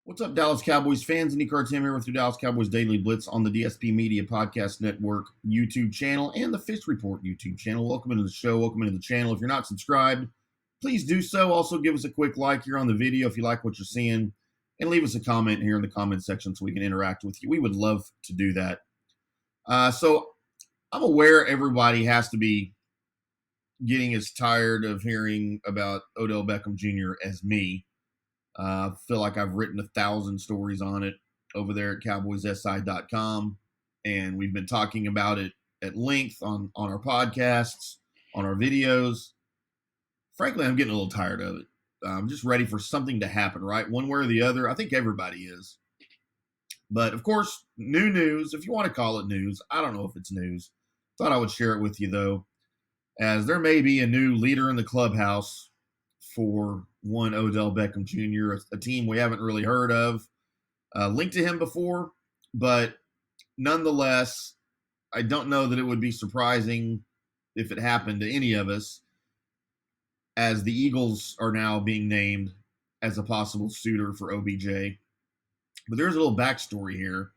What's up, Dallas Cowboys fans? Nick Tim here with your Dallas Cowboys Daily Blitz on the DSP Media Podcast Network YouTube channel and the Fish Report YouTube channel. Welcome into the show. Welcome into the channel. If you're not subscribed, please do so. Also, give us a quick like here on the video if you like what you're seeing, and leave us a comment here in the comment section so we can interact with you. We would love to do that. So I'm aware everybody has to be getting as tired of hearing about Odell Beckham Jr. as me. I feel like I've written 1,000 stories on it over there at cowboyssi.com, and we've been talking about it at length on our podcasts, on our videos. Frankly, I'm getting a little tired of it. I'm just ready for something to happen, right? One way or the other. I think everybody is. But, of course, new news, if you want to call it news. I don't know if it's news. Thought I would share it with you, though, as there may be a new leader in the clubhouse for one Odell Beckham Jr., a team we haven't really heard of, linked to him before, but nonetheless, I don't know that it would be surprising if it happened to any of us, as the Eagles are now being named as a possible suitor for OBJ. But there's a little backstory here,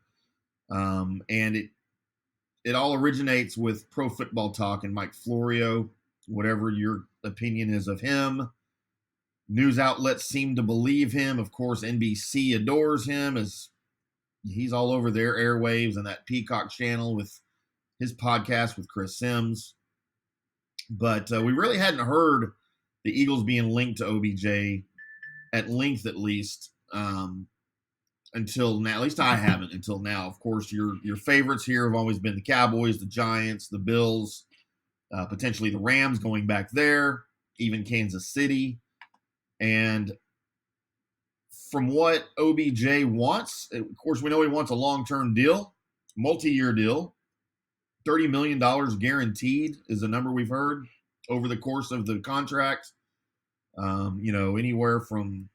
and it all originates with Pro Football Talk and Mike Florio, whatever your opinion is of him. News outlets seem to believe him. Of course, NBC adores him as he's all over their airwaves and that Peacock channel with his podcast with Chris Sims. But we really hadn't heard the Eagles being linked to OBJ at length, at least, until now. At least I haven't until now. Of course, your favorites here have always been the Cowboys, the Giants, the Bills, potentially the Rams going back there, even Kansas City. And from what OBJ wants, of course, we know he wants a long-term deal, multi-year deal. $30 million guaranteed is a number we've heard over the course of the contract. Anywhere from,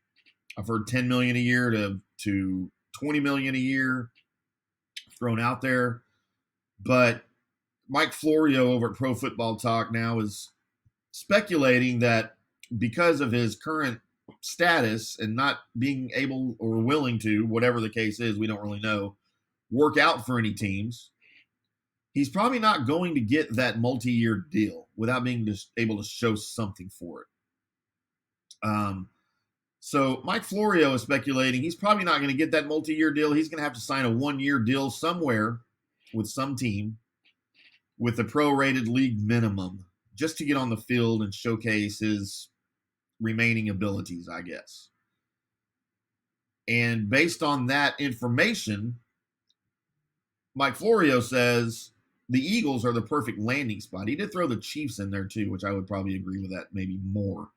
I've heard $10 million a year to $20 million a year thrown out there. But Mike Florio over at Pro Football Talk now is speculating that because of his current status and not being able or willing to, whatever the case is, we don't really know, work out for any teams, he's probably not going to get that multi-year deal without being just able to show something for it. So Mike Florio is speculating he's probably not going to get that multi-year deal. He's going to have to sign a one-year deal somewhere with some team with a prorated league minimum just to get on the field and showcase his remaining abilities, I guess. And based on that information, Mike Florio says the Eagles are the perfect landing spot. He did throw the Chiefs in there too, which I would probably agree with that maybe more.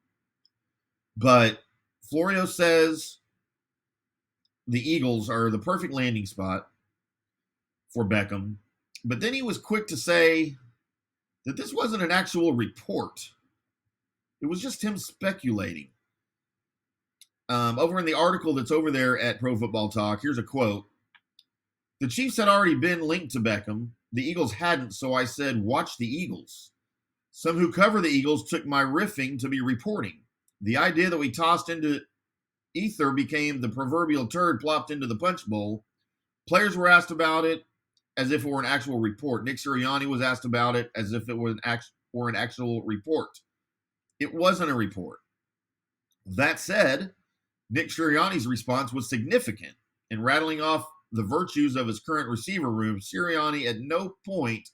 But Florio says the Eagles are the perfect landing spot for Beckham. But then he was quick to say that this wasn't an actual report. It was just him speculating. Over in the article that's over there at Pro Football Talk, here's a quote. The Chiefs had already been linked to Beckham. The Eagles hadn't, so I said, watch the Eagles. Some who cover the Eagles took my riffing to be reporting. The idea that we tossed into ether became the proverbial turd plopped into the punch bowl. Players were asked about it as if it were an actual report. Nick Sirianni was asked about it as if it were an actual report. It wasn't a report. That said, Nick Sirianni's response was significant. In rattling off the virtues of his current receiver room, Sirianni at no point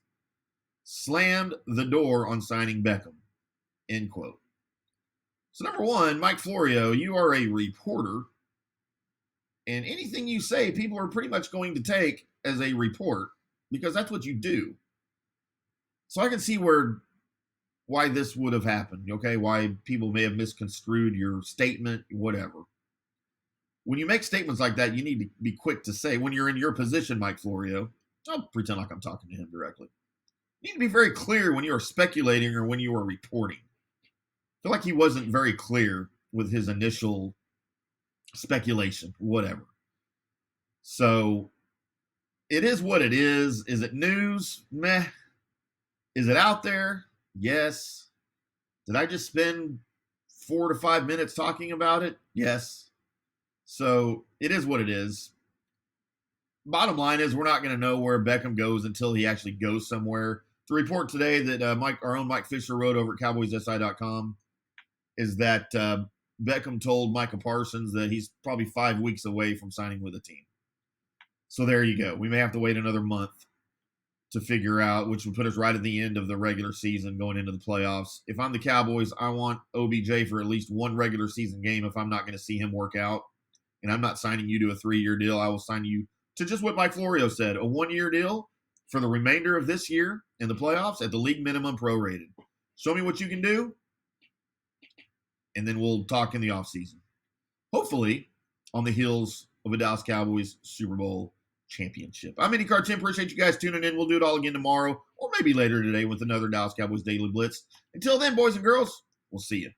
slammed the door on signing Beckham. End quote. So number one, Mike Florio, you are a reporter, and anything you say, people are pretty much going to take as a report because that's what you do. So I can see why this would have happened, okay? Why people may have misconstrued your statement, whatever. When you make statements like that, you need to be quick to say, when you're in your position, Mike Florio, I'll pretend like I'm talking to him directly. You need to be very clear when you are speculating or when you are reporting. I feel like he wasn't very clear with his initial speculation, whatever. So it is what it is. Is it news? Meh. Is it out there? Yes. Did I just spend 4 to 5 minutes talking about it? Yes. So it is what it is. Bottom line is we're not going to know where Beckham goes until he actually goes somewhere. The report today that our own Mike Fisher wrote over at CowboysSI.com is that Beckham told Micah Parsons that he's probably 5 weeks away from signing with a team. So there you go. We may have to wait another month to figure out, which would put us right at the end of the regular season going into the playoffs. If I'm the Cowboys, I want OBJ for at least one regular season game if I'm not going to see him work out. And I'm not signing you to a 3-year deal. I will sign you to just what Mike Florio said, a 1-year deal for the remainder of this year in the playoffs at the league minimum prorated. Show me what you can do, and then we'll talk in the offseason. Hopefully on the heels of a Dallas Cowboys Super Bowl championship. I'm IndyCar Tim. Appreciate you guys tuning in. We'll do it all again tomorrow or maybe later today with another Dallas Cowboys Daily Blitz. Until then, boys and girls, we'll see you.